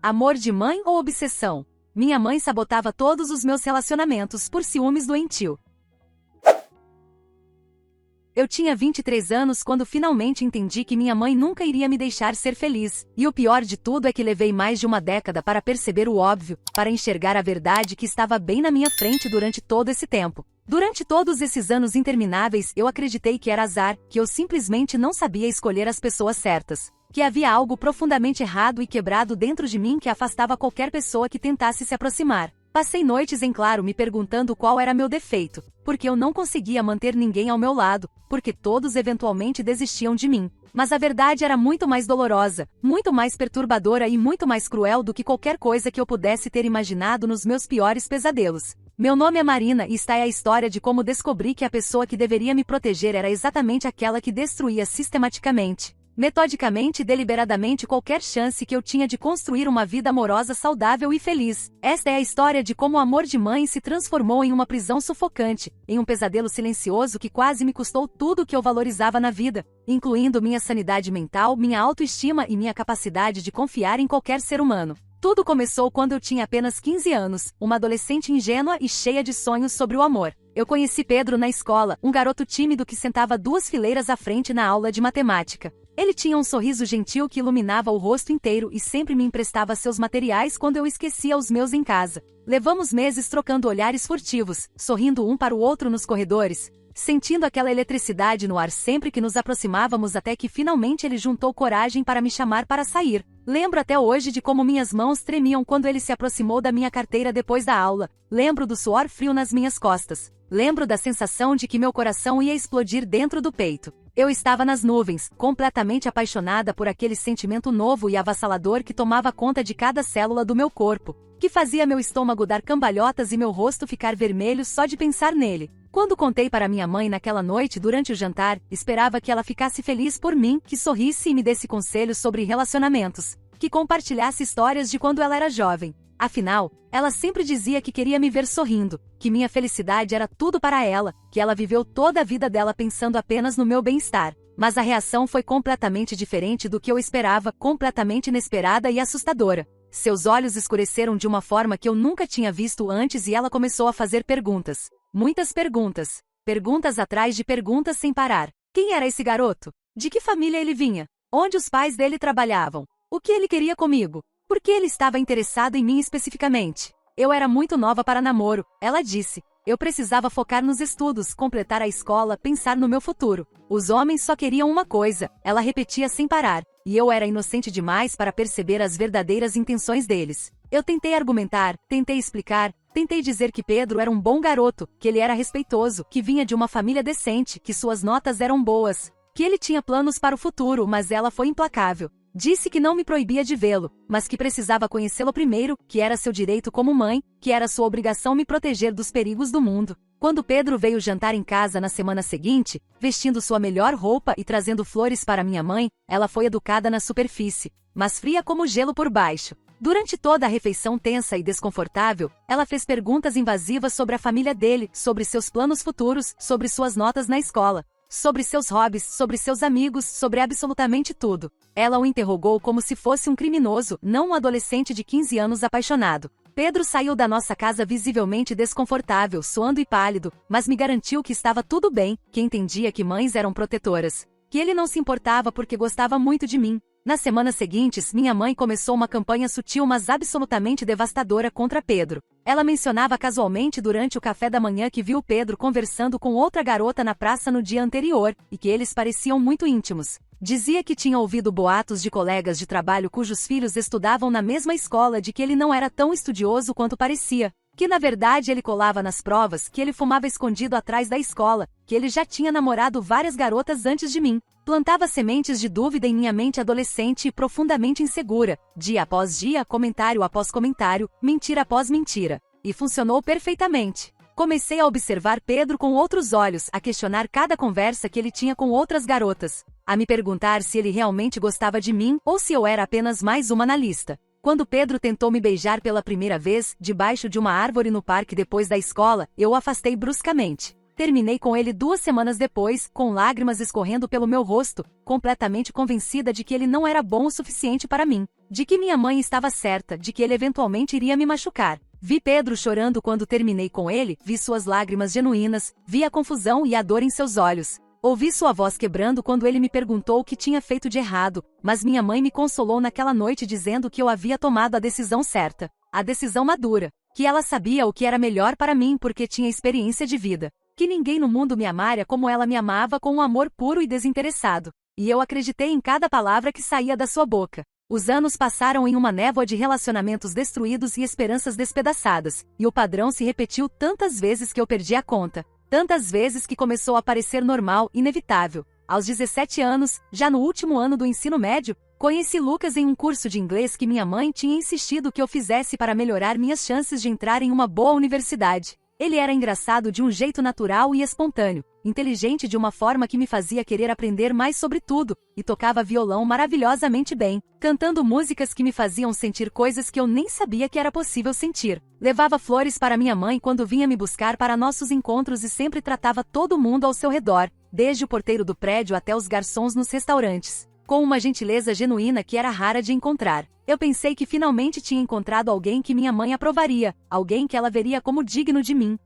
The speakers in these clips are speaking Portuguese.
Amor de mãe ou obsessão? Minha mãe sabotava todos os meus relacionamentos por ciúmes doentio. Eu tinha 23 anos quando finalmente entendi que minha mãe nunca iria me deixar ser feliz. E o pior de tudo é que levei mais de uma década para perceber o óbvio, para enxergar a verdade que estava bem na minha frente durante todo esse tempo. Durante todos esses anos intermináveis, eu acreditei que era azar, que eu simplesmente não sabia escolher as pessoas certas. Que havia algo profundamente errado e quebrado dentro de mim que afastava qualquer pessoa que tentasse se aproximar. Passei noites em claro me perguntando qual era meu defeito, porque eu não conseguia manter ninguém ao meu lado, porque todos eventualmente desistiam de mim. Mas a verdade era muito mais dolorosa, muito mais perturbadora e muito mais cruel do que qualquer coisa que eu pudesse ter imaginado nos meus piores pesadelos. Meu nome é Marina e esta é a história de como descobri que a pessoa que deveria me proteger era exatamente aquela que destruía sistematicamente, metodicamente e deliberadamente qualquer chance que eu tinha de construir uma vida amorosa saudável e feliz. Esta é a história de como o amor de mãe se transformou em uma prisão sufocante, em um pesadelo silencioso que quase me custou tudo o que eu valorizava na vida, incluindo minha sanidade mental, minha autoestima e minha capacidade de confiar em qualquer ser humano. Tudo começou quando eu tinha apenas 15 anos, uma adolescente ingênua e cheia de sonhos sobre o amor. Eu conheci Pedro na escola, um garoto tímido que sentava 2 fileiras à frente na aula de matemática. Ele tinha um sorriso gentil que iluminava o rosto inteiro e sempre me emprestava seus materiais quando eu esquecia os meus em casa. Levamos meses trocando olhares furtivos, sorrindo um para o outro nos corredores, sentindo aquela eletricidade no ar sempre que nos aproximávamos até que finalmente ele juntou coragem para me chamar para sair. Lembro até hoje de como minhas mãos tremiam quando ele se aproximou da minha carteira depois da aula. Lembro do suor frio nas minhas costas. Lembro da sensação de que meu coração ia explodir dentro do peito. Eu estava nas nuvens, completamente apaixonada por aquele sentimento novo e avassalador que tomava conta de cada célula do meu corpo, que fazia meu estômago dar cambalhotas e meu rosto ficar vermelho só de pensar nele. Quando contei para minha mãe naquela noite durante o jantar, esperava que ela ficasse feliz por mim, que sorrisse e me desse conselhos sobre relacionamentos, que compartilhasse histórias de quando ela era jovem. Afinal, ela sempre dizia que queria me ver sorrindo, que minha felicidade era tudo para ela, que ela viveu toda a vida dela pensando apenas no meu bem-estar. Mas a reação foi completamente diferente do que eu esperava, completamente inesperada e assustadora. Seus olhos escureceram de uma forma que eu nunca tinha visto antes e ela começou a fazer perguntas. Muitas perguntas. Perguntas atrás de perguntas sem parar. Quem era esse garoto? De que família ele vinha? Onde os pais dele trabalhavam? O que ele queria comigo? Por que ele estava interessado em mim especificamente? Eu era muito nova para namoro, ela disse. Eu precisava focar nos estudos, completar a escola, pensar no meu futuro. Os homens só queriam uma coisa, ela repetia sem parar, e eu era inocente demais para perceber as verdadeiras intenções deles. Eu tentei argumentar, tentei explicar, tentei dizer que Pedro era um bom garoto, que ele era respeitoso, que vinha de uma família decente, que suas notas eram boas, que ele tinha planos para o futuro, mas ela foi implacável. Disse que não me proibia de vê-lo, mas que precisava conhecê-lo primeiro, que era seu direito como mãe, que era sua obrigação me proteger dos perigos do mundo. Quando Pedro veio jantar em casa na semana seguinte, vestindo sua melhor roupa e trazendo flores para minha mãe, ela foi educada na superfície, mas fria como gelo por baixo. Durante toda a refeição tensa e desconfortável, ela fez perguntas invasivas sobre a família dele, sobre seus planos futuros, sobre suas notas na escola, sobre seus hobbies, sobre seus amigos, sobre absolutamente tudo. Ela o interrogou como se fosse um criminoso, não um adolescente de 15 anos apaixonado. Pedro saiu da nossa casa visivelmente desconfortável, suando e pálido, mas me garantiu que estava tudo bem, que entendia que mães eram protetoras, que ele não se importava porque gostava muito de mim. Nas semanas seguintes, minha mãe começou uma campanha sutil mas absolutamente devastadora contra Pedro. Ela mencionava casualmente durante o café da manhã que viu Pedro conversando com outra garota na praça no dia anterior, e que eles pareciam muito íntimos. Dizia que tinha ouvido boatos de colegas de trabalho cujos filhos estudavam na mesma escola de que ele não era tão estudioso quanto parecia, que na verdade ele colava nas provas, que ele fumava escondido atrás da escola, que ele já tinha namorado várias garotas antes de mim. Plantava sementes de dúvida em minha mente adolescente e profundamente insegura, dia após dia, comentário após comentário, mentira após mentira. E funcionou perfeitamente. Comecei a observar Pedro com outros olhos, a questionar cada conversa que ele tinha com outras garotas, a me perguntar se ele realmente gostava de mim ou se eu era apenas mais uma na lista. Quando Pedro tentou me beijar pela primeira vez, debaixo de uma árvore no parque depois da escola, eu o afastei bruscamente. Terminei com ele 2 semanas depois, com lágrimas escorrendo pelo meu rosto, completamente convencida de que ele não era bom o suficiente para mim. De que minha mãe estava certa, de que ele eventualmente iria me machucar. Vi Pedro chorando quando terminei com ele, vi suas lágrimas genuínas, vi a confusão e a dor em seus olhos. Ouvi sua voz quebrando quando ele me perguntou o que tinha feito de errado, mas minha mãe me consolou naquela noite dizendo que eu havia tomado a decisão certa, a decisão madura, que ela sabia o que era melhor para mim porque tinha experiência de vida, que ninguém no mundo me amara como ela me amava com um amor puro e desinteressado. E eu acreditei em cada palavra que saía da sua boca. Os anos passaram em uma névoa de relacionamentos destruídos e esperanças despedaçadas, e o padrão se repetiu tantas vezes que eu perdi a conta. Tantas vezes que começou a parecer normal, inevitável. Aos 17 anos, já no último ano do ensino médio, conheci Lucas em um curso de inglês que minha mãe tinha insistido que eu fizesse para melhorar minhas chances de entrar em uma boa universidade. Ele era engraçado de um jeito natural e espontâneo, inteligente de uma forma que me fazia querer aprender mais sobre tudo, e tocava violão maravilhosamente bem, cantando músicas que me faziam sentir coisas que eu nem sabia que era possível sentir. Levava flores para minha mãe quando vinha me buscar para nossos encontros e sempre tratava todo mundo ao seu redor, desde o porteiro do prédio até os garçons nos restaurantes, com uma gentileza genuína que era rara de encontrar. Eu pensei que finalmente tinha encontrado alguém que minha mãe aprovaria, alguém que ela veria como digno de mim.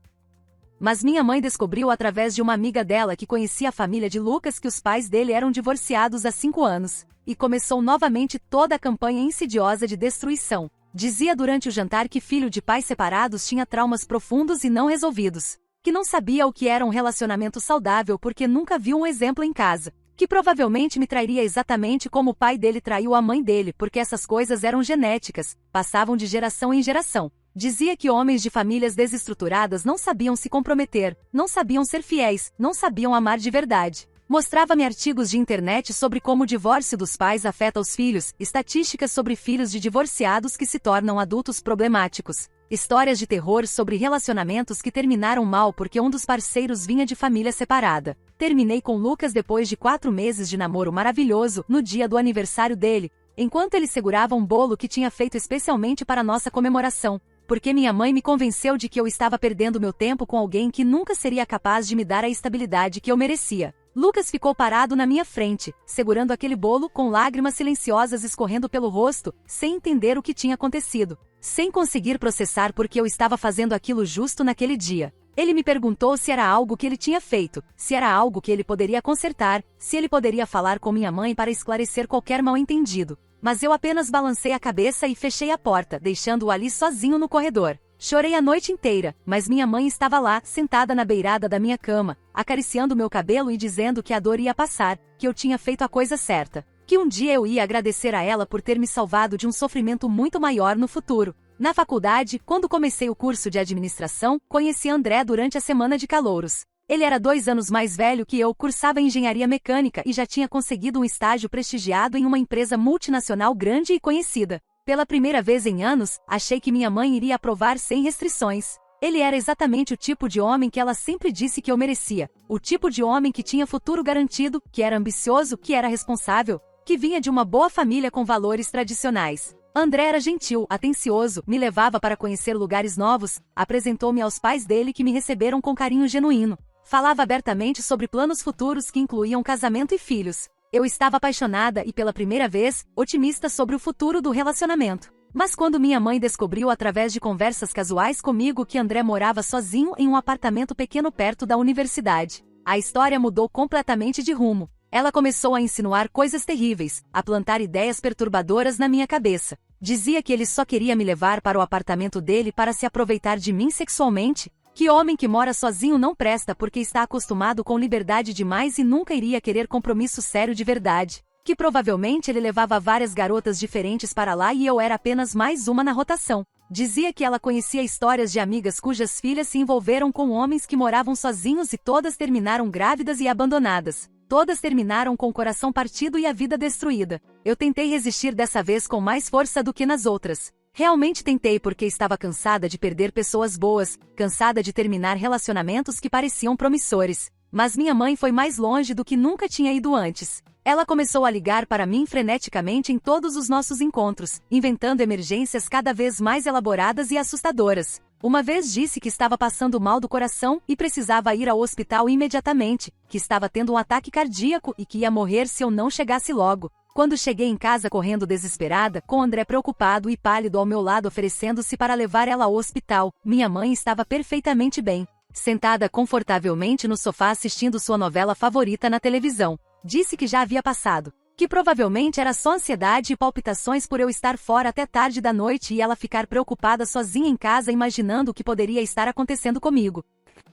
Mas minha mãe descobriu através de uma amiga dela que conhecia a família de Lucas que os pais dele eram divorciados há 5 anos, e começou novamente toda a campanha insidiosa de destruição. Dizia durante o jantar que filho de pais separados tinha traumas profundos e não resolvidos, que não sabia o que era um relacionamento saudável porque nunca viu um exemplo em casa, que provavelmente me trairia exatamente como o pai dele traiu a mãe dele porque essas coisas eram genéticas, passavam de geração em geração. Dizia que homens de famílias desestruturadas não sabiam se comprometer, não sabiam ser fiéis, não sabiam amar de verdade. Mostrava-me artigos de internet sobre como o divórcio dos pais afeta os filhos, estatísticas sobre filhos de divorciados que se tornam adultos problemáticos, histórias de terror sobre relacionamentos que terminaram mal porque um dos parceiros vinha de família separada. Terminei com Lucas depois de 4 meses de namoro maravilhoso, no dia do aniversário dele, enquanto ele segurava um bolo que tinha feito especialmente para nossa comemoração, porque minha mãe me convenceu de que eu estava perdendo meu tempo com alguém que nunca seria capaz de me dar a estabilidade que eu merecia. Lucas ficou parado na minha frente, segurando aquele bolo com lágrimas silenciosas escorrendo pelo rosto, sem entender o que tinha acontecido, sem conseguir processar porque eu estava fazendo aquilo justo naquele dia. Ele me perguntou se era algo que ele tinha feito, se era algo que ele poderia consertar, se ele poderia falar com minha mãe para esclarecer qualquer mal-entendido. Mas eu apenas balancei a cabeça e fechei a porta, deixando-o ali sozinho no corredor. Chorei a noite inteira, mas minha mãe estava lá, sentada na beirada da minha cama, acariciando meu cabelo e dizendo que a dor ia passar, que eu tinha feito a coisa certa, que um dia eu ia agradecer a ela por ter me salvado de um sofrimento muito maior no futuro. Na faculdade, quando comecei o curso de administração, conheci André durante a semana de calouros. Ele era 2 anos mais velho que eu, cursava engenharia mecânica e já tinha conseguido um estágio prestigiado em uma empresa multinacional grande e conhecida. Pela primeira vez em anos, achei que minha mãe iria aprovar sem restrições. Ele era exatamente o tipo de homem que ela sempre disse que eu merecia. O tipo de homem que tinha futuro garantido, que era ambicioso, que era responsável, que vinha de uma boa família com valores tradicionais. André era gentil, atencioso, me levava para conhecer lugares novos, apresentou-me aos pais dele que me receberam com carinho genuíno. Falava abertamente sobre planos futuros que incluíam casamento e filhos. Eu estava apaixonada e, pela primeira vez, otimista sobre o futuro do relacionamento. Mas quando minha mãe descobriu através de conversas casuais comigo que André morava sozinho em um apartamento pequeno perto da universidade, a história mudou completamente de rumo. Ela começou a insinuar coisas terríveis, a plantar ideias perturbadoras na minha cabeça. Dizia que ele só queria me levar para o apartamento dele para se aproveitar de mim sexualmente. Que homem que mora sozinho não presta porque está acostumado com liberdade demais e nunca iria querer compromisso sério de verdade. Que provavelmente ele levava várias garotas diferentes para lá e eu era apenas mais uma na rotação. Dizia que ela conhecia histórias de amigas cujas filhas se envolveram com homens que moravam sozinhos e todas terminaram grávidas e abandonadas. Todas terminaram com o coração partido e a vida destruída. Eu tentei resistir dessa vez com mais força do que nas outras. Realmente tentei porque estava cansada de perder pessoas boas, cansada de terminar relacionamentos que pareciam promissores. Mas minha mãe foi mais longe do que nunca tinha ido antes. Ela começou a ligar para mim freneticamente em todos os nossos encontros, inventando emergências cada vez mais elaboradas e assustadoras. Uma vez disse que estava passando mal do coração e precisava ir ao hospital imediatamente, que estava tendo um ataque cardíaco e que ia morrer se eu não chegasse logo. Quando cheguei em casa correndo desesperada, com André preocupado e pálido ao meu lado oferecendo-se para levar ela ao hospital, minha mãe estava perfeitamente bem, sentada confortavelmente no sofá assistindo sua novela favorita na televisão. Disse que já havia passado, que provavelmente era só ansiedade e palpitações por eu estar fora até tarde da noite e ela ficar preocupada sozinha em casa imaginando o que poderia estar acontecendo comigo.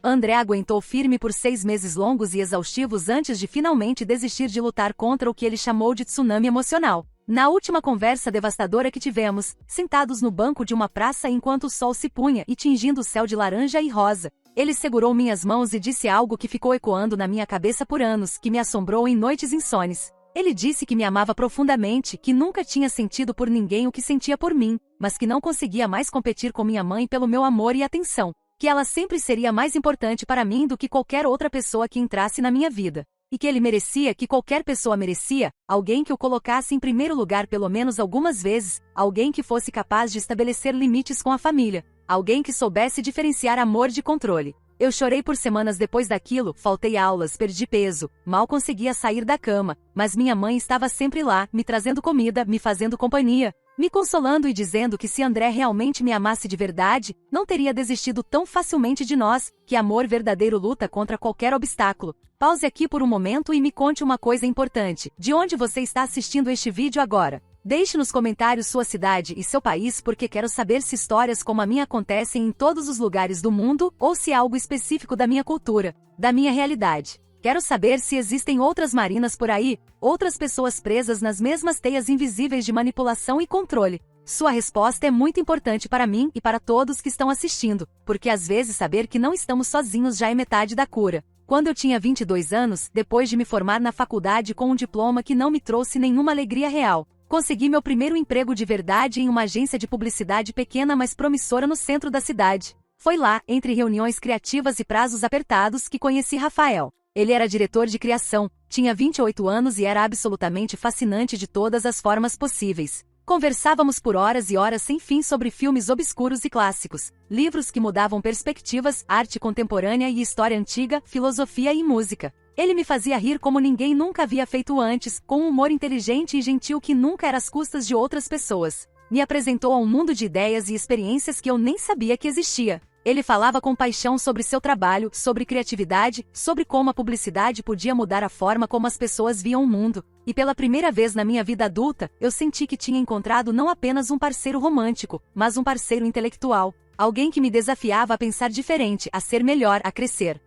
André aguentou firme por 6 meses longos e exaustivos antes de finalmente desistir de lutar contra o que ele chamou de tsunami emocional. Na última conversa devastadora que tivemos, sentados no banco de uma praça enquanto o sol se punha e tingindo o céu de laranja e rosa, ele segurou minhas mãos e disse algo que ficou ecoando na minha cabeça por anos, que me assombrou em noites insones. Ele disse que me amava profundamente, que nunca tinha sentido por ninguém o que sentia por mim, mas que não conseguia mais competir com minha mãe pelo meu amor e atenção, que ela sempre seria mais importante para mim do que qualquer outra pessoa que entrasse na minha vida, e que ele merecia, que qualquer pessoa merecia, alguém que o colocasse em primeiro lugar pelo menos algumas vezes, alguém que fosse capaz de estabelecer limites com a família, alguém que soubesse diferenciar amor de controle. Eu chorei por semanas depois daquilo, faltei aulas, perdi peso, mal conseguia sair da cama, mas minha mãe estava sempre lá, me trazendo comida, me fazendo companhia, me consolando e dizendo que se André realmente me amasse de verdade, não teria desistido tão facilmente de nós, que amor verdadeiro luta contra qualquer obstáculo. Pause aqui por um momento e me conte uma coisa importante. De onde você está assistindo este vídeo agora? Deixe nos comentários sua cidade e seu país porque quero saber se histórias como a minha acontecem em todos os lugares do mundo ou se é algo específico da minha cultura, da minha realidade. Quero saber se existem outras Marinas por aí, outras pessoas presas nas mesmas teias invisíveis de manipulação e controle. Sua resposta é muito importante para mim e para todos que estão assistindo, porque às vezes saber que não estamos sozinhos já é metade da cura. Quando eu tinha 22 anos, depois de me formar na faculdade com um diploma que não me trouxe nenhuma alegria real, consegui meu primeiro emprego de verdade em uma agência de publicidade pequena mas promissora no centro da cidade. Foi lá, entre reuniões criativas e prazos apertados, que conheci Rafael. Ele era diretor de criação, tinha 28 anos e era absolutamente fascinante de todas as formas possíveis. Conversávamos por horas e horas sem fim sobre filmes obscuros e clássicos, livros que mudavam perspectivas, arte contemporânea e história antiga, filosofia e música. Ele me fazia rir como ninguém nunca havia feito antes, com um humor inteligente e gentil que nunca era às custas de outras pessoas. Me apresentou a um mundo de ideias e experiências que eu nem sabia que existia. Ele falava com paixão sobre seu trabalho, sobre criatividade, sobre como a publicidade podia mudar a forma como as pessoas viam o mundo. E pela primeira vez na minha vida adulta, eu senti que tinha encontrado não apenas um parceiro romântico, mas um parceiro intelectual. Alguém que me desafiava a pensar diferente, a ser melhor, a crescer.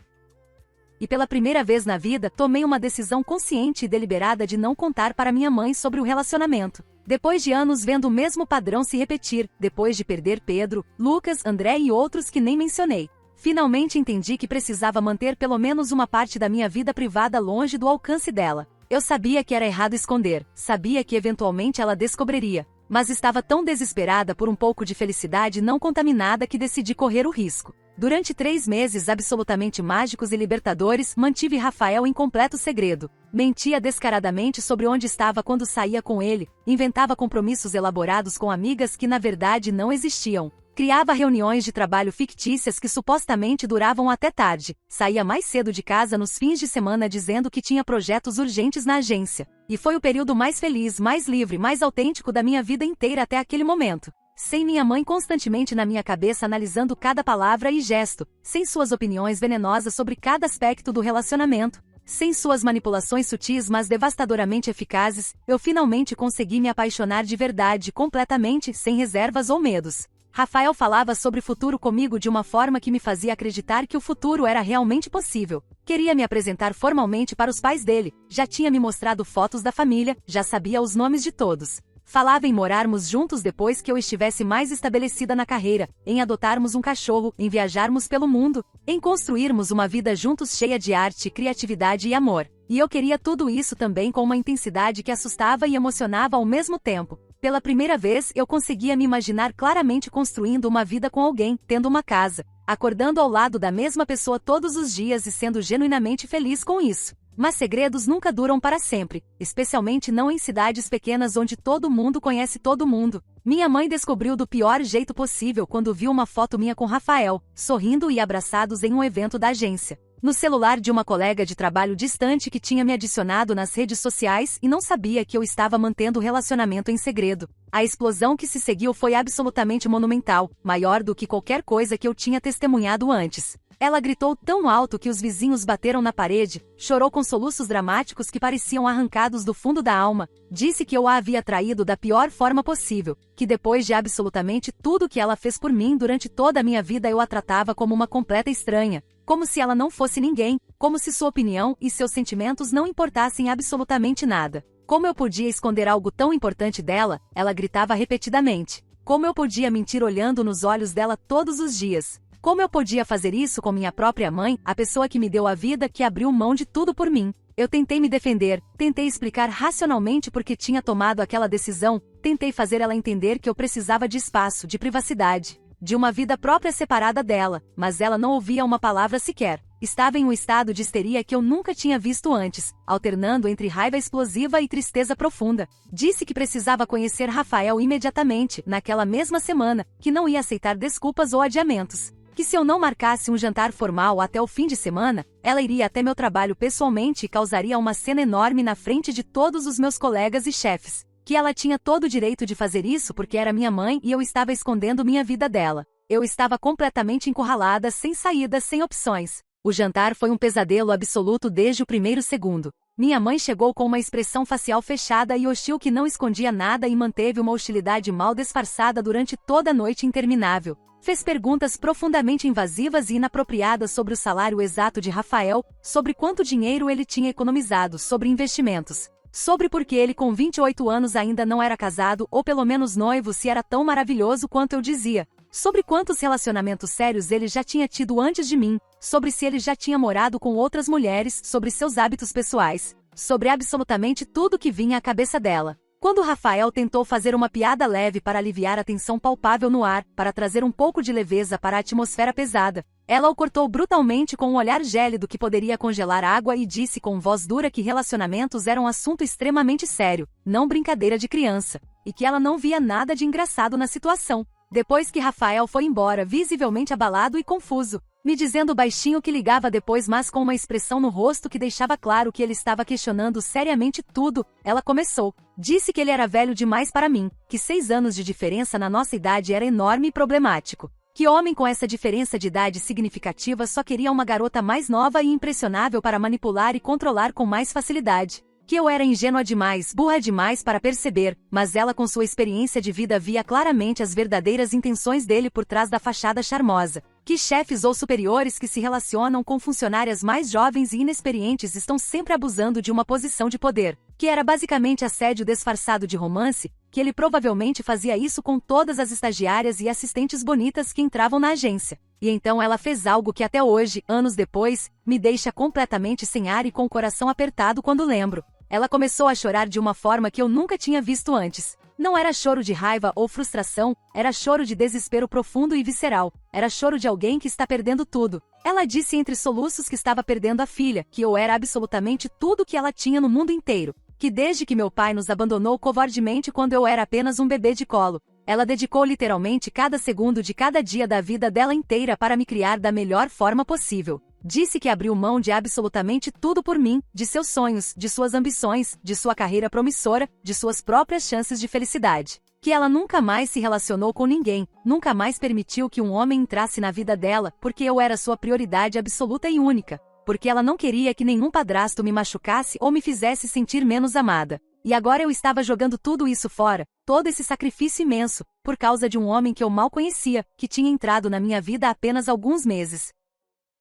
E pela primeira vez na vida, tomei uma decisão consciente e deliberada de não contar para minha mãe sobre o relacionamento. Depois de anos vendo o mesmo padrão se repetir, depois de perder Pedro, Lucas, André e outros que nem mencionei, finalmente entendi que precisava manter pelo menos uma parte da minha vida privada longe do alcance dela. Eu sabia que era errado esconder, sabia que eventualmente ela descobriria, mas estava tão desesperada por um pouco de felicidade não contaminada que decidi correr o risco. Durante 3 meses absolutamente mágicos e libertadores, mantive Rafael em completo segredo. Mentia descaradamente sobre onde estava quando saía com ele, inventava compromissos elaborados com amigas que na verdade não existiam. Criava reuniões de trabalho fictícias que supostamente duravam até tarde. Saía mais cedo de casa nos fins de semana dizendo que tinha projetos urgentes na agência. E foi o período mais feliz, mais livre, mais autêntico da minha vida inteira até aquele momento. Sem minha mãe constantemente na minha cabeça analisando cada palavra e gesto, sem suas opiniões venenosas sobre cada aspecto do relacionamento, sem suas manipulações sutis mas devastadoramente eficazes, eu finalmente consegui me apaixonar de verdade, completamente, sem reservas ou medos. Rafael falava sobre futuro comigo de uma forma que me fazia acreditar que o futuro era realmente possível. Queria me apresentar formalmente para os pais dele, já tinha me mostrado fotos da família, já sabia os nomes de todos. Falava em morarmos juntos depois que eu estivesse mais estabelecida na carreira, em adotarmos um cachorro, em viajarmos pelo mundo, em construirmos uma vida juntos cheia de arte, criatividade e amor. E eu queria tudo isso também com uma intensidade que assustava e emocionava ao mesmo tempo. Pela primeira vez, eu conseguia me imaginar claramente construindo uma vida com alguém, tendo uma casa, acordando ao lado da mesma pessoa todos os dias e sendo genuinamente feliz com isso. Mas segredos nunca duram para sempre, especialmente não em cidades pequenas onde todo mundo conhece todo mundo. Minha mãe descobriu do pior jeito possível quando viu uma foto minha com Rafael, sorrindo e abraçados em um evento da agência. no celular de uma colega de trabalho distante que tinha me adicionado nas redes sociais e não sabia que eu estava mantendo o relacionamento em segredo. A explosão que se seguiu foi absolutamente monumental, maior do que qualquer coisa que eu tinha testemunhado antes. Ela gritou tão alto que os vizinhos bateram na parede, chorou com soluços dramáticos que pareciam arrancados do fundo da alma, disse que eu a havia traído da pior forma possível, que depois de absolutamente tudo que ela fez por mim durante toda a minha vida eu a tratava como uma completa estranha, como se ela não fosse ninguém, como se sua opinião e seus sentimentos não importassem absolutamente nada. Como eu podia esconder algo tão importante dela? Ela gritava repetidamente. Como eu podia mentir olhando nos olhos dela todos os dias? Como eu podia fazer isso com minha própria mãe, a pessoa que me deu a vida, que abriu mão de tudo por mim? Eu tentei me defender, tentei explicar racionalmente por que tinha tomado aquela decisão, tentei fazer ela entender que eu precisava de espaço, de privacidade, de uma vida própria separada dela, mas ela não ouvia uma palavra sequer. Estava em um estado de histeria que eu nunca tinha visto antes, alternando entre raiva explosiva e tristeza profunda. Disse que precisava conhecer Rafael imediatamente, naquela mesma semana, que não ia aceitar desculpas ou adiamentos. Que se eu não marcasse um jantar formal até o fim de semana, ela iria até meu trabalho pessoalmente e causaria uma cena enorme na frente de todos os meus colegas e chefes. Que ela tinha todo o direito de fazer isso porque era minha mãe e eu estava escondendo minha vida dela. Eu estava completamente encurralada, sem saída, sem opções. O jantar foi um pesadelo absoluto desde o primeiro segundo. Minha mãe chegou com uma expressão facial fechada e hostil que não escondia nada e manteve uma hostilidade mal disfarçada durante toda a noite interminável. Fez perguntas profundamente invasivas e inapropriadas sobre o salário exato de Rafael, sobre quanto dinheiro ele tinha economizado, sobre investimentos, sobre por que ele com 28 anos ainda não era casado ou pelo menos noivo se era tão maravilhoso quanto eu dizia, sobre quantos relacionamentos sérios ele já tinha tido antes de mim, sobre se ele já tinha morado com outras mulheres, sobre seus hábitos pessoais, sobre absolutamente tudo que vinha à cabeça dela. Quando Rafael tentou fazer uma piada leve para aliviar a tensão palpável no ar, para trazer um pouco de leveza para a atmosfera pesada, ela o cortou brutalmente com um olhar gélido que poderia congelar água e disse com voz dura que relacionamentos eram um assunto extremamente sério, não brincadeira de criança, e que ela não via nada de engraçado na situação. Depois que Rafael foi embora, visivelmente abalado e confuso, me dizendo baixinho que ligava depois, mas com uma expressão no rosto que deixava claro que ele estava questionando seriamente tudo, ela começou. Disse que ele era velho demais para mim, que 6 anos de diferença na nossa idade era enorme e problemático. Que homem com essa diferença de idade significativa só queria uma garota mais nova e impressionável para manipular e controlar com mais facilidade. Que eu era ingênua demais, burra demais para perceber, mas ela com sua experiência de vida via claramente as verdadeiras intenções dele por trás da fachada charmosa. Que chefes ou superiores que se relacionam com funcionárias mais jovens e inexperientes estão sempre abusando de uma posição de poder. Que era basicamente assédio disfarçado de romance, que ele provavelmente fazia isso com todas as estagiárias e assistentes bonitas que entravam na agência. E então ela fez algo que até hoje, anos depois, me deixa completamente sem ar e com o coração apertado quando lembro. Ela começou a chorar de uma forma que eu nunca tinha visto antes. Não era choro de raiva ou frustração, era choro de desespero profundo e visceral. Era choro de alguém que está perdendo tudo. Ela disse entre soluços que estava perdendo a filha, que eu era absolutamente tudo que ela tinha no mundo inteiro. Que desde que meu pai nos abandonou covardemente quando eu era apenas um bebê de colo, ela dedicou literalmente cada segundo de cada dia da vida dela inteira para me criar da melhor forma possível. Disse que abriu mão de absolutamente tudo por mim, de seus sonhos, de suas ambições, de sua carreira promissora, de suas próprias chances de felicidade. Que ela nunca mais se relacionou com ninguém, nunca mais permitiu que um homem entrasse na vida dela, porque eu era sua prioridade absoluta e única. Porque ela não queria que nenhum padrasto me machucasse ou me fizesse sentir menos amada. E agora eu estava jogando tudo isso fora, todo esse sacrifício imenso, por causa de um homem que eu mal conhecia, que tinha entrado na minha vida há apenas alguns meses.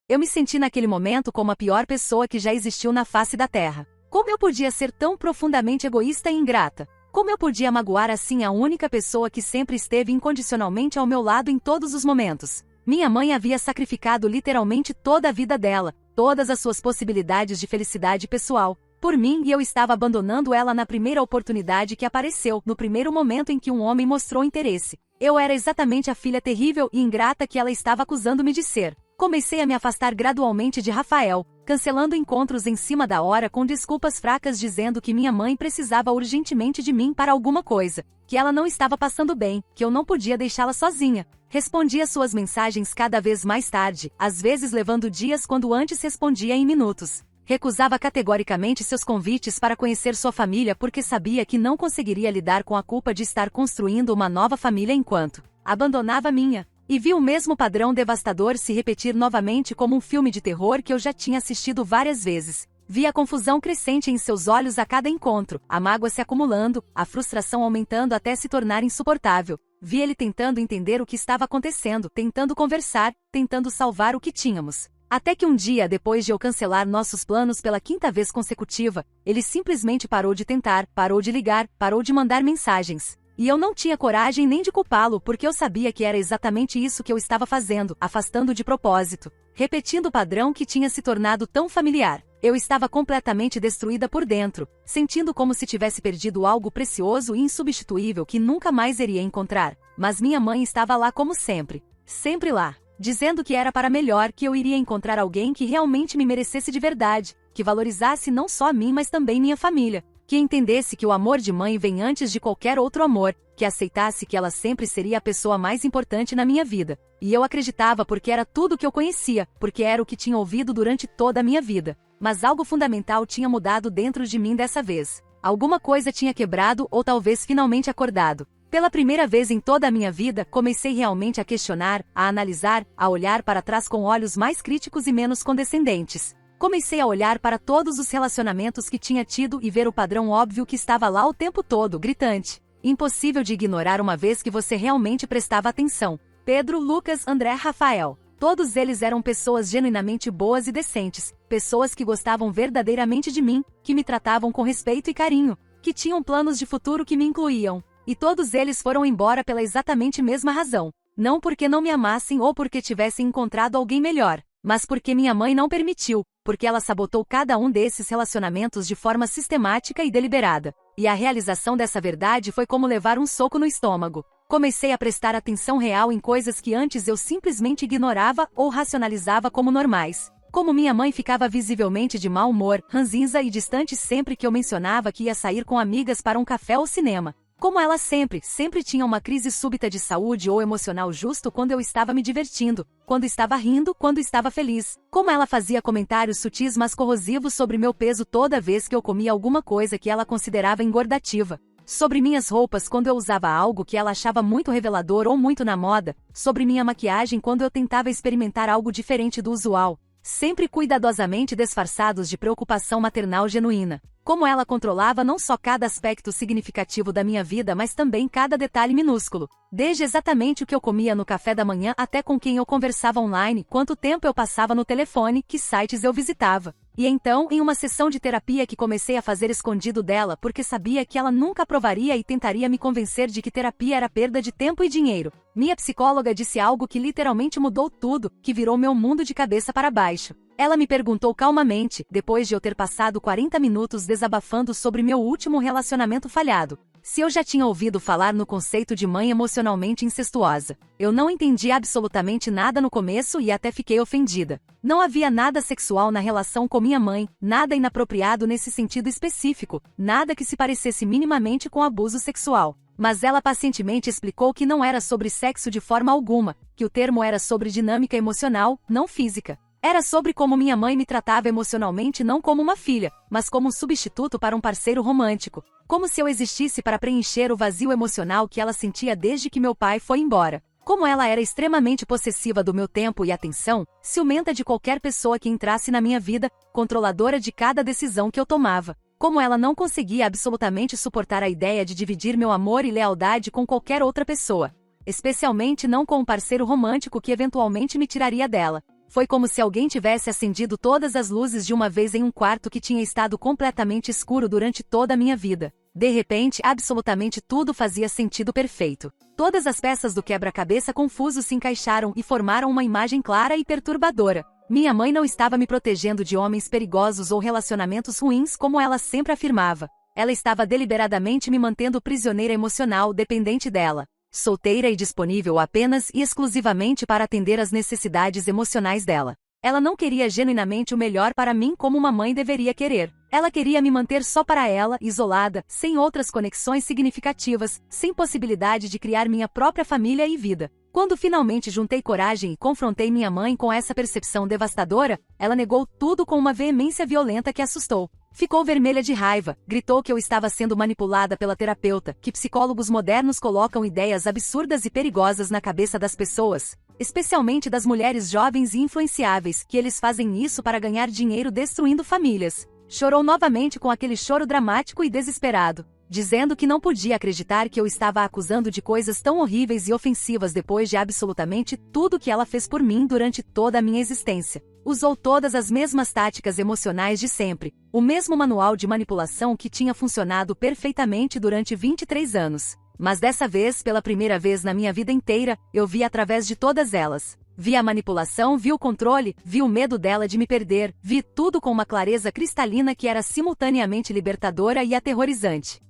Eu me senti naquele momento como a pior pessoa que já existiu na face da Terra. Como eu podia ser tão profundamente egoísta e ingrata? Como eu podia magoar assim a única pessoa que sempre esteve incondicionalmente ao meu lado em todos os momentos? Minha mãe havia sacrificado literalmente toda a vida dela, todas as suas possibilidades de felicidade pessoal, por mim, e eu estava abandonando ela na primeira oportunidade que apareceu, no primeiro momento em que um homem mostrou interesse. Eu era exatamente a filha terrível e ingrata que ela estava acusando-me de ser. Comecei a me afastar gradualmente de Rafael, cancelando encontros em cima da hora com desculpas fracas dizendo que minha mãe precisava urgentemente de mim para alguma coisa. que ela não estava passando bem, que eu não podia deixá-la sozinha. Respondia suas mensagens cada vez mais tarde, às vezes levando dias quando antes respondia em minutos. Recusava categoricamente seus convites para conhecer sua família porque sabia que não conseguiria lidar com a culpa de estar construindo uma nova família enquanto abandonava a minha. E vi o mesmo padrão devastador se repetir novamente como um filme de terror que eu já tinha assistido várias vezes. Vi a confusão crescente em seus olhos a cada encontro, a mágoa se acumulando, a frustração aumentando até se tornar insuportável. Vi ele tentando entender o que estava acontecendo, tentando conversar, tentando salvar o que tínhamos. Até que um dia, depois de eu cancelar nossos planos pela 5ª vez consecutiva, ele simplesmente parou de tentar, parou de ligar, parou de mandar mensagens. E eu não tinha coragem nem de culpá-lo porque eu sabia que era exatamente isso que eu estava fazendo, afastando de propósito, repetindo o padrão que tinha se tornado tão familiar. Eu estava completamente destruída por dentro, sentindo como se tivesse perdido algo precioso e insubstituível que nunca mais iria encontrar. Mas minha mãe estava lá como sempre. Sempre lá. Dizendo que era para melhor, que eu iria encontrar alguém que realmente me merecesse de verdade, que valorizasse não só a mim mas também minha família. Que entendesse que o amor de mãe vem antes de qualquer outro amor, que aceitasse que ela sempre seria a pessoa mais importante na minha vida. E eu acreditava porque era tudo que eu conhecia, porque era o que tinha ouvido durante toda a minha vida. Mas algo fundamental tinha mudado dentro de mim dessa vez. Alguma coisa tinha quebrado ou talvez finalmente acordado. Pela primeira vez em toda a minha vida, comecei realmente a questionar, a analisar, a olhar para trás com olhos mais críticos e menos condescendentes. Comecei a olhar para todos os relacionamentos que tinha tido e ver o padrão óbvio que estava lá o tempo todo, gritante. Impossível de ignorar uma vez que você realmente prestava atenção. Pedro, Lucas, André, Rafael. Todos eles eram pessoas genuinamente boas e decentes, pessoas que gostavam verdadeiramente de mim, que me tratavam com respeito e carinho, que tinham planos de futuro que me incluíam. E todos eles foram embora pela exatamente mesma razão. Não porque não me amassem ou porque tivessem encontrado alguém melhor, mas porque minha mãe não permitiu, porque ela sabotou cada um desses relacionamentos de forma sistemática e deliberada. E a realização dessa verdade foi como levar um soco no estômago. Comecei a prestar atenção real em coisas que antes eu simplesmente ignorava ou racionalizava como normais. Como minha mãe ficava visivelmente de mau humor, ranzinza e distante sempre que eu mencionava que ia sair com amigas para um café ou cinema. Como ela sempre tinha uma crise súbita de saúde ou emocional justo quando eu estava me divertindo, quando estava rindo, quando estava feliz. Como ela fazia comentários sutis mas corrosivos sobre meu peso toda vez que eu comia alguma coisa que ela considerava engordativa. Sobre minhas roupas quando eu usava algo que ela achava muito revelador ou muito na moda. Sobre minha maquiagem quando eu tentava experimentar algo diferente do usual. Sempre cuidadosamente disfarçados de preocupação maternal genuína. Como ela controlava não só cada aspecto significativo da minha vida mas também cada detalhe minúsculo. Desde exatamente o que eu comia no café da manhã até com quem eu conversava online, quanto tempo eu passava no telefone, que sites eu visitava. E então, em uma sessão de terapia que comecei a fazer escondido dela porque sabia que ela nunca aprovaria e tentaria me convencer de que terapia era perda de tempo e dinheiro, minha psicóloga disse algo que literalmente mudou tudo, que virou meu mundo de cabeça para baixo. Ela me perguntou calmamente, depois de eu ter passado 40 minutos desabafando sobre meu último relacionamento falhado, se eu já tinha ouvido falar no conceito de mãe emocionalmente incestuosa. Eu não entendi absolutamente nada no começo e até fiquei ofendida. Não havia nada sexual na relação com minha mãe, nada inapropriado nesse sentido específico, nada que se parecesse minimamente com abuso sexual. Mas ela pacientemente explicou que não era sobre sexo de forma alguma, que o termo era sobre dinâmica emocional, não física. Era sobre como minha mãe me tratava emocionalmente não como uma filha, mas como um substituto para um parceiro romântico. Como se eu existisse para preencher o vazio emocional que ela sentia desde que meu pai foi embora. Como ela era extremamente possessiva do meu tempo e atenção, ciumenta de qualquer pessoa que entrasse na minha vida, controladora de cada decisão que eu tomava. Como ela não conseguia absolutamente suportar a ideia de dividir meu amor e lealdade com qualquer outra pessoa. Especialmente não com um parceiro romântico que eventualmente me tiraria dela. Foi como se alguém tivesse acendido todas as luzes de uma vez em um quarto que tinha estado completamente escuro durante toda a minha vida. De repente, absolutamente tudo fazia sentido perfeito. Todas as peças do quebra-cabeça confuso se encaixaram e formaram uma imagem clara e perturbadora. Minha mãe não estava me protegendo de homens perigosos ou relacionamentos ruins como ela sempre afirmava. Ela estava deliberadamente me mantendo prisioneira emocional, dependente dela. Solteira e disponível apenas e exclusivamente para atender às necessidades emocionais dela. Ela não queria genuinamente o melhor para mim como uma mãe deveria querer. Ela queria me manter só para ela, isolada, sem outras conexões significativas, sem possibilidade de criar minha própria família e vida. Quando finalmente juntei coragem e confrontei minha mãe com essa percepção devastadora, ela negou tudo com uma veemência violenta que assustou. Ficou vermelha de raiva, gritou que eu estava sendo manipulada pela terapeuta, que psicólogos modernos colocam ideias absurdas e perigosas na cabeça das pessoas, especialmente das mulheres jovens e influenciáveis, que eles fazem isso para ganhar dinheiro destruindo famílias. Chorou novamente com aquele choro dramático e desesperado, dizendo que não podia acreditar que eu estava a acusando de coisas tão horríveis e ofensivas depois de absolutamente tudo que ela fez por mim durante toda a minha existência. Usou todas as mesmas táticas emocionais de sempre, o mesmo manual de manipulação que tinha funcionado perfeitamente durante 23 anos. Mas dessa vez, pela primeira vez na minha vida inteira, eu vi através de todas elas. Vi a manipulação, vi o controle, vi o medo dela de me perder, vi tudo com uma clareza cristalina que era simultaneamente libertadora e aterrorizante.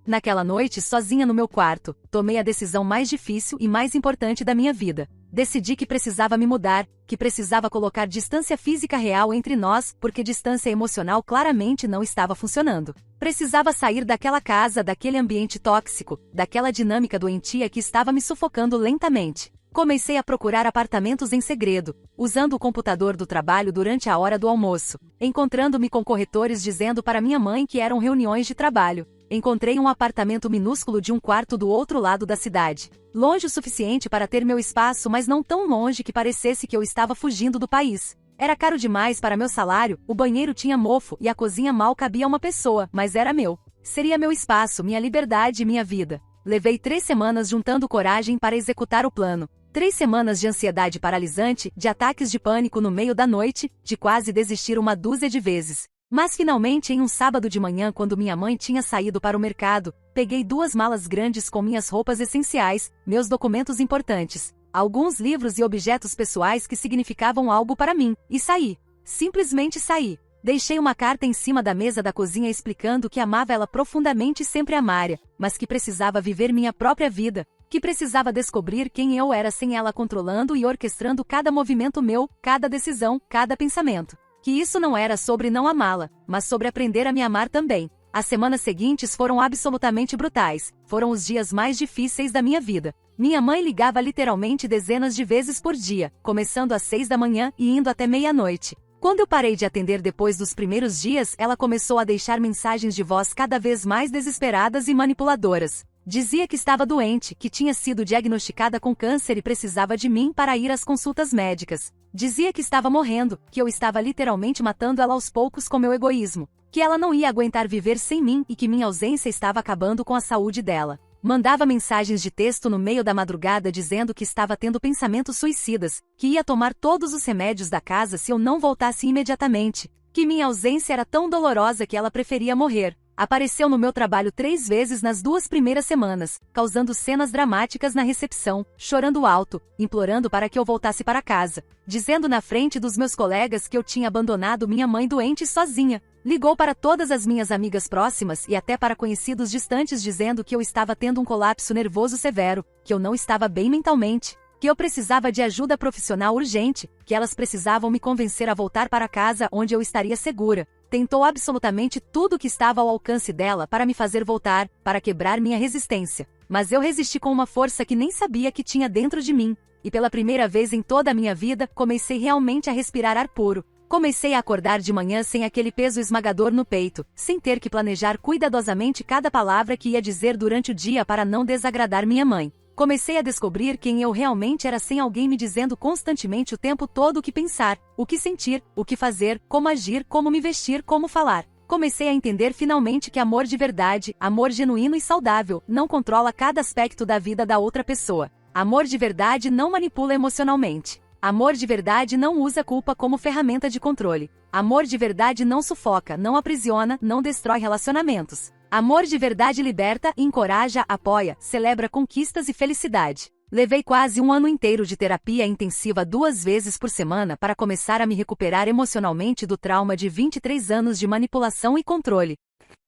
Naquela noite, sozinha no meu quarto, tomei a decisão mais difícil e mais importante da minha vida. Decidi que precisava me mudar, que precisava colocar distância física real entre nós, porque distância emocional claramente não estava funcionando. Precisava sair daquela casa, daquele ambiente tóxico, daquela dinâmica doentia que estava me sufocando lentamente. Comecei a procurar apartamentos em segredo, usando o computador do trabalho durante a hora do almoço, encontrando-me com corretores dizendo para minha mãe que eram reuniões de trabalho. Encontrei um apartamento minúsculo de um quarto do outro lado da cidade. Longe o suficiente para ter meu espaço, mas não tão longe que parecesse que eu estava fugindo do país. Era caro demais para meu salário, o banheiro tinha mofo e a cozinha mal cabia uma pessoa, mas era meu. Seria meu espaço, minha liberdade e minha vida. Levei 3 semanas juntando coragem para executar o plano. 3 semanas de ansiedade paralisante, de ataques de pânico no meio da noite, de quase desistir uma dúzia de vezes. Mas finalmente, em um sábado de manhã, quando minha mãe tinha saído para o mercado, peguei 2 malas grandes com minhas roupas essenciais, meus documentos importantes, alguns livros e objetos pessoais que significavam algo para mim, e saí. Simplesmente saí. Deixei uma carta em cima da mesa da cozinha explicando que amava ela profundamente e sempre amara, mas que precisava viver minha própria vida, que precisava descobrir quem eu era sem ela controlando e orquestrando cada movimento meu, cada decisão, cada pensamento. Que isso não era sobre não amá-la, mas sobre aprender a me amar também. As semanas seguintes foram absolutamente brutais, foram os dias mais difíceis da minha vida. Minha mãe ligava literalmente dezenas de vezes por dia, começando às 6 da manhã e indo até meia-noite. Quando eu parei de atender depois dos primeiros dias, ela começou a deixar mensagens de voz cada vez mais desesperadas e manipuladoras. Dizia que estava doente, que tinha sido diagnosticada com câncer e precisava de mim para ir às consultas médicas. Dizia que estava morrendo, que eu estava literalmente matando ela aos poucos com meu egoísmo, que ela não ia aguentar viver sem mim e que minha ausência estava acabando com a saúde dela. Mandava mensagens de texto no meio da madrugada dizendo que estava tendo pensamentos suicidas, que ia tomar todos os remédios da casa se eu não voltasse imediatamente, que minha ausência era tão dolorosa que ela preferia morrer. Apareceu no meu trabalho 3 vezes nas 2 primeiras semanas, causando cenas dramáticas na recepção, chorando alto, implorando para que eu voltasse para casa, dizendo na frente dos meus colegas que eu tinha abandonado minha mãe doente sozinha. Ligou para todas as minhas amigas próximas e até para conhecidos distantes dizendo que eu estava tendo um colapso nervoso severo, que eu não estava bem mentalmente, que eu precisava de ajuda profissional urgente, que elas precisavam me convencer a voltar para casa onde eu estaria segura. Tentou absolutamente tudo que estava ao alcance dela para me fazer voltar, para quebrar minha resistência. Mas eu resisti com uma força que nem sabia que tinha dentro de mim, e pela primeira vez em toda a minha vida, comecei realmente a respirar ar puro. Comecei a acordar de manhã sem aquele peso esmagador no peito, sem ter que planejar cuidadosamente cada palavra que ia dizer durante o dia para não desagradar minha mãe. Comecei a descobrir quem eu realmente era sem alguém me dizendo constantemente o tempo todo o que pensar, o que sentir, o que fazer, como agir, como me vestir, como falar. Comecei a entender finalmente que amor de verdade, amor genuíno e saudável, não controla cada aspecto da vida da outra pessoa. Amor de verdade não manipula emocionalmente. Amor de verdade não usa culpa como ferramenta de controle. Amor de verdade não sufoca, não aprisiona, não destrói relacionamentos. Amor de verdade liberta, encoraja, apoia, celebra conquistas e felicidade. Levei quase 1 ano inteiro de terapia intensiva 2 vezes por semana para começar a me recuperar emocionalmente do trauma de 23 anos de manipulação e controle.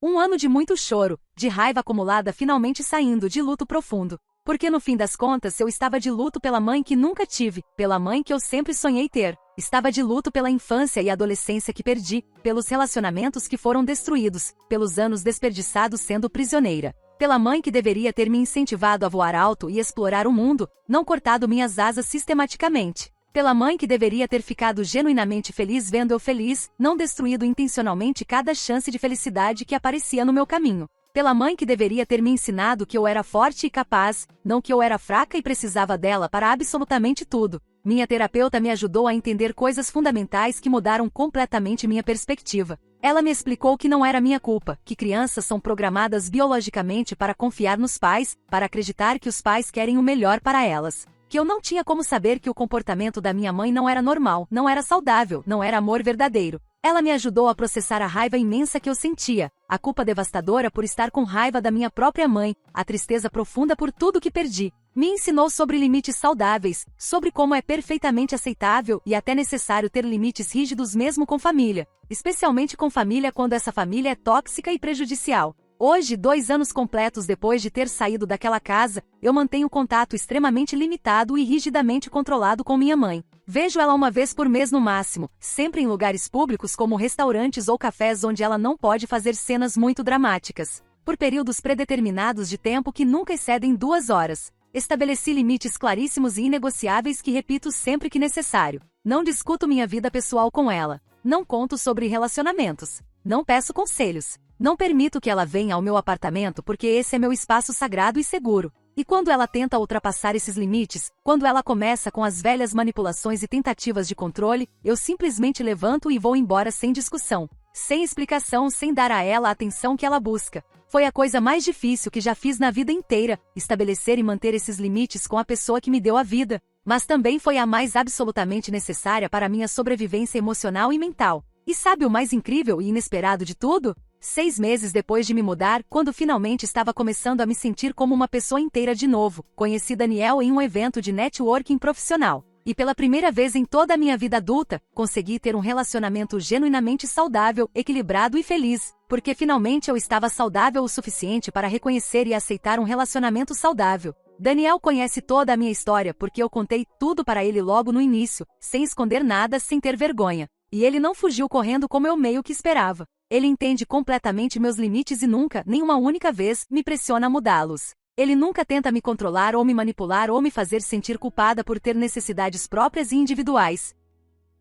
1 ano de muito choro, de raiva acumulada finalmente saindo de luto profundo. Porque no fim das contas eu estava de luto pela mãe que nunca tive, pela mãe que eu sempre sonhei ter. Estava de luto pela infância e adolescência que perdi, pelos relacionamentos que foram destruídos, pelos anos desperdiçados sendo prisioneira. Pela mãe que deveria ter me incentivado a voar alto e explorar o mundo, não cortado minhas asas sistematicamente. Pela mãe que deveria ter ficado genuinamente feliz vendo eu feliz, não destruído intencionalmente cada chance de felicidade que aparecia no meu caminho. Pela mãe que deveria ter me ensinado que eu era forte e capaz, não que eu era fraca e precisava dela para absolutamente tudo. Minha terapeuta me ajudou a entender coisas fundamentais que mudaram completamente minha perspectiva. Ela me explicou que não era minha culpa, que crianças são programadas biologicamente para confiar nos pais, para acreditar que os pais querem o melhor para elas. Que eu não tinha como saber que o comportamento da minha mãe não era normal, não era saudável, não era amor verdadeiro. Ela me ajudou a processar a raiva imensa que eu sentia, a culpa devastadora por estar com raiva da minha própria mãe, a tristeza profunda por tudo que perdi. Me ensinou sobre limites saudáveis, sobre como é perfeitamente aceitável e até necessário ter limites rígidos mesmo com família, especialmente com família quando essa família é tóxica e prejudicial. Hoje, 2 anos completos depois de ter saído daquela casa, eu mantenho contato extremamente limitado e rigidamente controlado com minha mãe. Vejo ela uma vez por mês no máximo, sempre em lugares públicos como restaurantes ou cafés onde ela não pode fazer cenas muito dramáticas. Por períodos predeterminados de tempo que nunca excedem 2 horas. Estabeleci limites claríssimos e inegociáveis que repito sempre que necessário. Não discuto minha vida pessoal com ela. Não conto sobre relacionamentos. Não peço conselhos. Não permito que ela venha ao meu apartamento porque esse é meu espaço sagrado e seguro. E quando ela tenta ultrapassar esses limites, quando ela começa com as velhas manipulações e tentativas de controle, eu simplesmente levanto e vou embora sem discussão, sem explicação, sem dar a ela a atenção que ela busca. Foi a coisa mais difícil que já fiz na vida inteira, estabelecer e manter esses limites com a pessoa que me deu a vida, mas também foi a mais absolutamente necessária para minha sobrevivência emocional e mental. E sabe o mais incrível e inesperado de tudo? 6 meses depois de me mudar, quando finalmente estava começando a me sentir como uma pessoa inteira de novo, conheci Daniel em um evento de networking profissional. E pela primeira vez em toda a minha vida adulta, consegui ter um relacionamento genuinamente saudável, equilibrado e feliz, porque finalmente eu estava saudável o suficiente para reconhecer e aceitar um relacionamento saudável. Daniel conhece toda a minha história porque eu contei tudo para ele logo no início, sem esconder nada, sem ter vergonha. E ele não fugiu correndo como eu meio que esperava. Ele entende completamente meus limites e nunca, nem uma única vez, me pressiona a mudá-los. Ele nunca tenta me controlar ou me manipular ou me fazer sentir culpada por ter necessidades próprias e individuais.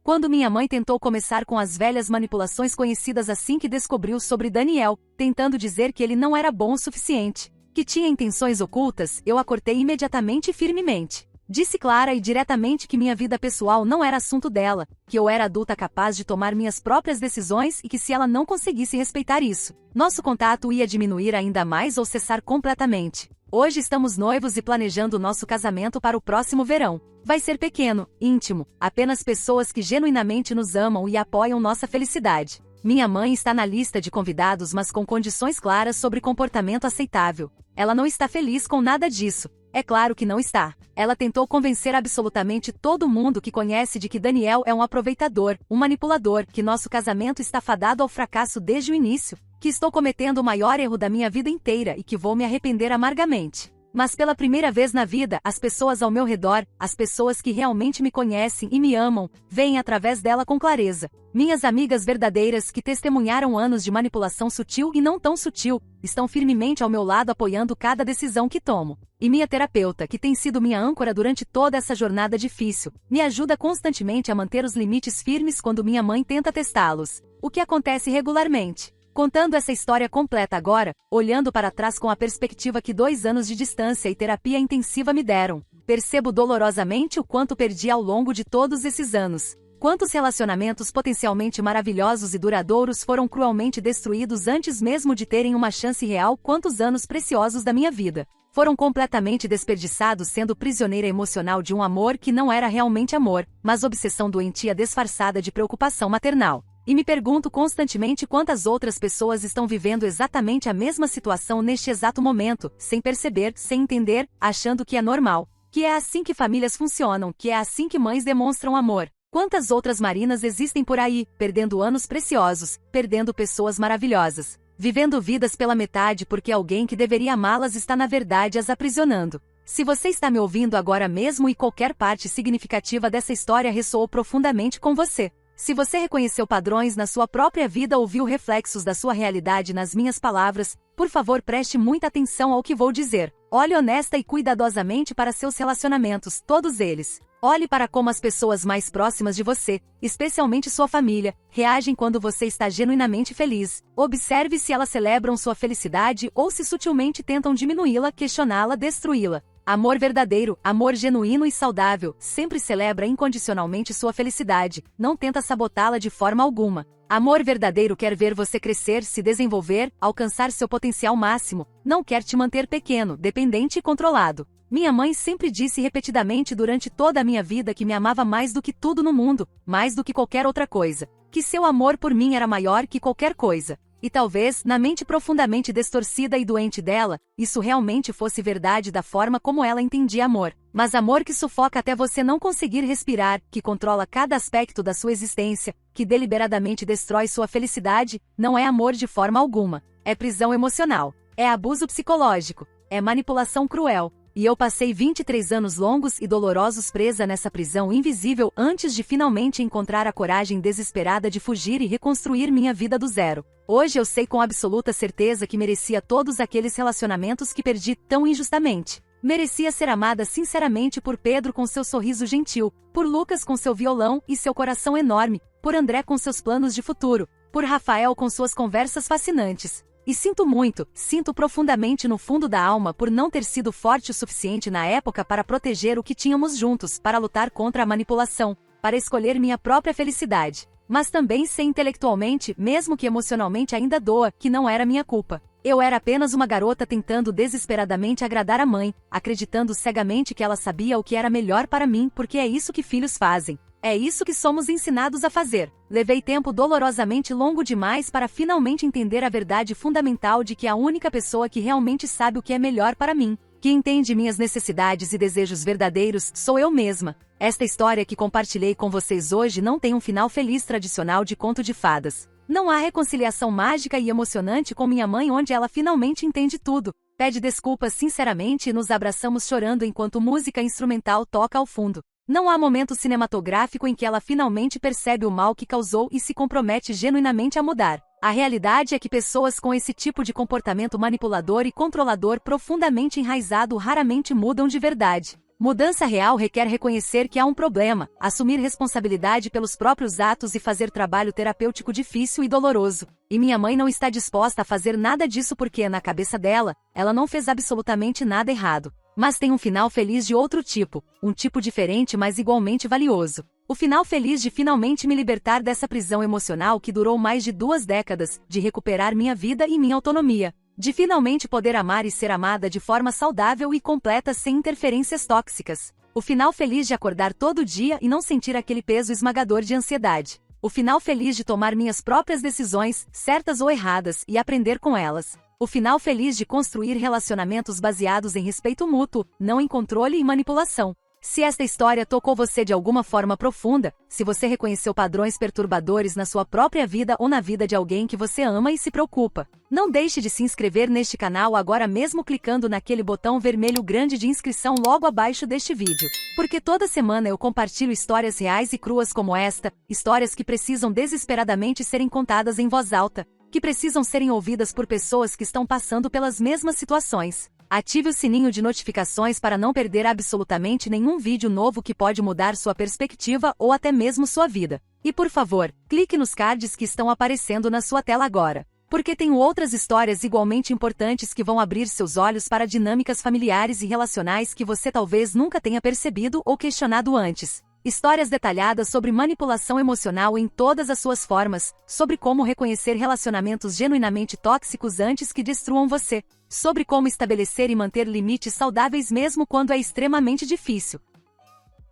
Quando minha mãe tentou começar com as velhas manipulações conhecidas assim que descobriu sobre Daniel, tentando dizer que ele não era bom o suficiente, que tinha intenções ocultas, eu a cortei imediatamente e firmemente. Disse clara e diretamente que minha vida pessoal não era assunto dela, que eu era adulta capaz de tomar minhas próprias decisões e que se ela não conseguisse respeitar isso, nosso contato ia diminuir ainda mais ou cessar completamente. Hoje estamos noivos e planejando nosso casamento para o próximo verão. Vai ser pequeno, íntimo, apenas pessoas que genuinamente nos amam e apoiam nossa felicidade. Minha mãe está na lista de convidados, mas com condições claras sobre comportamento aceitável. Ela não está feliz com nada disso. É claro que não está. Ela tentou convencer absolutamente todo mundo que conhece de que Daniel é um aproveitador, um manipulador, que nosso casamento está fadado ao fracasso desde o início, que estou cometendo o maior erro da minha vida inteira e que vou me arrepender amargamente. Mas pela primeira vez na vida, as pessoas ao meu redor, as pessoas que realmente me conhecem e me amam, veem através dela com clareza. Minhas amigas verdadeiras que testemunharam anos de manipulação sutil e não tão sutil, estão firmemente ao meu lado apoiando cada decisão que tomo. E minha terapeuta, que tem sido minha âncora durante toda essa jornada difícil, me ajuda constantemente a manter os limites firmes quando minha mãe tenta testá-los, o que acontece regularmente. Contando essa história completa agora, olhando para trás com a perspectiva que 2 anos de distância e terapia intensiva me deram, percebo dolorosamente o quanto perdi ao longo de todos esses anos. Quantos relacionamentos potencialmente maravilhosos e duradouros foram cruelmente destruídos antes mesmo de terem uma chance real? Quantos anos preciosos da minha vida foram completamente desperdiçados sendo prisioneira emocional de um amor que não era realmente amor, mas obsessão doentia disfarçada de preocupação maternal. E me pergunto constantemente quantas outras pessoas estão vivendo exatamente a mesma situação neste exato momento, sem perceber, sem entender, achando que é normal, que é assim que famílias funcionam, que é assim que mães demonstram amor. Quantas outras Marinas existem por aí, perdendo anos preciosos, perdendo pessoas maravilhosas, vivendo vidas pela metade porque alguém que deveria amá-las está na verdade as aprisionando. Se você está me ouvindo agora mesmo e qualquer parte significativa dessa história ressoou profundamente com você, se você reconheceu padrões na sua própria vida ou viu reflexos da sua realidade nas minhas palavras, por favor preste muita atenção ao que vou dizer. Olhe honesta e cuidadosamente para seus relacionamentos, todos eles. Olhe para como as pessoas mais próximas de você, especialmente sua família, reagem quando você está genuinamente feliz. Observe se elas celebram sua felicidade ou se sutilmente tentam diminuí-la, questioná-la, destruí-la. Amor verdadeiro, amor genuíno e saudável, sempre celebra incondicionalmente sua felicidade, não tenta sabotá-la de forma alguma. Amor verdadeiro quer ver você crescer, se desenvolver, alcançar seu potencial máximo, não quer te manter pequeno, dependente e controlado. Minha mãe sempre disse repetidamente durante toda a minha vida que me amava mais do que tudo no mundo, mais do que qualquer outra coisa, que seu amor por mim era maior que qualquer coisa. E talvez, na mente profundamente distorcida e doente dela, isso realmente fosse verdade da forma como ela entendia amor. Mas amor que sufoca até você não conseguir respirar, que controla cada aspecto da sua existência, que deliberadamente destrói sua felicidade, não é amor de forma alguma. É prisão emocional. É abuso psicológico. É manipulação cruel. E eu passei 23 anos longos e dolorosos presa nessa prisão invisível antes de finalmente encontrar a coragem desesperada de fugir e reconstruir minha vida do zero. Hoje eu sei com absoluta certeza que merecia todos aqueles relacionamentos que perdi tão injustamente. Merecia ser amada sinceramente por Pedro com seu sorriso gentil, por Lucas com seu violão e seu coração enorme, por André com seus planos de futuro, por Rafael com suas conversas fascinantes. E sinto profundamente no fundo da alma por não ter sido forte o suficiente na época para proteger o que tínhamos juntos, para lutar contra a manipulação, para escolher minha própria felicidade. Mas também sei intelectualmente, mesmo que emocionalmente ainda doa, que não era minha culpa. Eu era apenas uma garota tentando desesperadamente agradar a mãe, acreditando cegamente que ela sabia o que era melhor para mim, porque é isso que filhos fazem. É isso que somos ensinados a fazer. Levei tempo dolorosamente longo demais para finalmente entender a verdade fundamental de que a única pessoa que realmente sabe o que é melhor para mim, que entende minhas necessidades e desejos verdadeiros, sou eu mesma. Esta história que compartilhei com vocês hoje não tem um final feliz tradicional de conto de fadas. Não há reconciliação mágica e emocionante com minha mãe onde ela finalmente entende tudo, pede desculpas sinceramente e nos abraçamos chorando enquanto música instrumental toca ao fundo. Não há momento cinematográfico em que ela finalmente percebe o mal que causou e se compromete genuinamente a mudar. A realidade é que pessoas com esse tipo de comportamento manipulador e controlador profundamente enraizado raramente mudam de verdade. Mudança real requer reconhecer que há um problema, assumir responsabilidade pelos próprios atos e fazer trabalho terapêutico difícil e doloroso. E minha mãe não está disposta a fazer nada disso porque, na cabeça dela, ela não fez absolutamente nada errado. Mas tem um final feliz de outro tipo, um tipo diferente mas igualmente valioso. O final feliz de finalmente me libertar dessa prisão emocional que durou mais de 2 décadas, de recuperar minha vida e minha autonomia, de finalmente poder amar e ser amada de forma saudável e completa sem interferências tóxicas. O final feliz de acordar todo dia e não sentir aquele peso esmagador de ansiedade. O final feliz de tomar minhas próprias decisões, certas ou erradas, e aprender com elas. O final feliz de construir relacionamentos baseados em respeito mútuo, não em controle e manipulação. Se esta história tocou você de alguma forma profunda, se você reconheceu padrões perturbadores na sua própria vida ou na vida de alguém que você ama e se preocupa, não deixe de se inscrever neste canal agora mesmo clicando naquele botão vermelho grande de inscrição logo abaixo deste vídeo. Porque toda semana eu compartilho histórias reais e cruas como esta, histórias que precisam desesperadamente serem contadas em voz alta, que precisam serem ouvidas por pessoas que estão passando pelas mesmas situações. Ative o sininho de notificações para não perder absolutamente nenhum vídeo novo que pode mudar sua perspectiva ou até mesmo sua vida. E por favor, clique nos cards que estão aparecendo na sua tela agora. Porque tenho outras histórias igualmente importantes que vão abrir seus olhos para dinâmicas familiares e relacionais que você talvez nunca tenha percebido ou questionado antes. Histórias detalhadas sobre manipulação emocional em todas as suas formas, sobre como reconhecer relacionamentos genuinamente tóxicos antes que destruam você, sobre como estabelecer e manter limites saudáveis mesmo quando é extremamente difícil.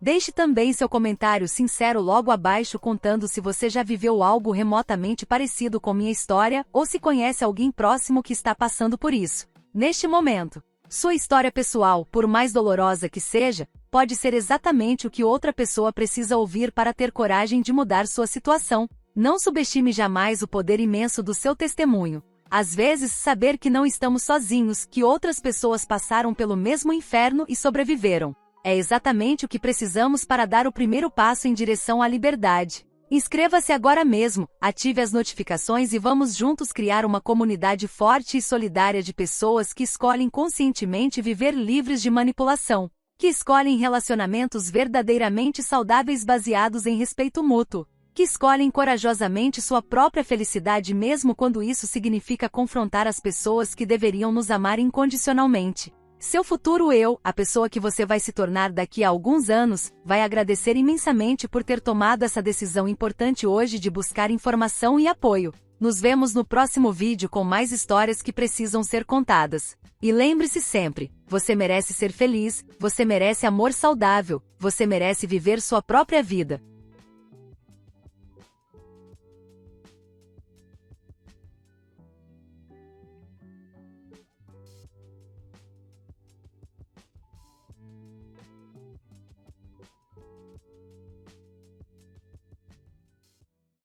Deixe também seu comentário sincero logo abaixo contando se você já viveu algo remotamente parecido com minha história ou se conhece alguém próximo que está passando por isso. Neste momento, sua história pessoal, por mais dolorosa que seja, pode ser exatamente o que outra pessoa precisa ouvir para ter coragem de mudar sua situação. Não subestime jamais o poder imenso do seu testemunho. Às vezes, saber que não estamos sozinhos, que outras pessoas passaram pelo mesmo inferno e sobreviveram. É exatamente o que precisamos para dar o primeiro passo em direção à liberdade. Inscreva-se agora mesmo, ative as notificações e vamos juntos criar uma comunidade forte e solidária de pessoas que escolhem conscientemente viver livres de manipulação, que escolhem relacionamentos verdadeiramente saudáveis baseados em respeito mútuo, que escolhem corajosamente sua própria felicidade mesmo quando isso significa confrontar as pessoas que deveriam nos amar incondicionalmente. Seu futuro eu, a pessoa que você vai se tornar daqui a alguns anos, vai agradecer imensamente por ter tomado essa decisão importante hoje de buscar informação e apoio. Nos vemos no próximo vídeo com mais histórias que precisam ser contadas. E lembre-se sempre, você merece ser feliz, você merece amor saudável, você merece viver sua própria vida.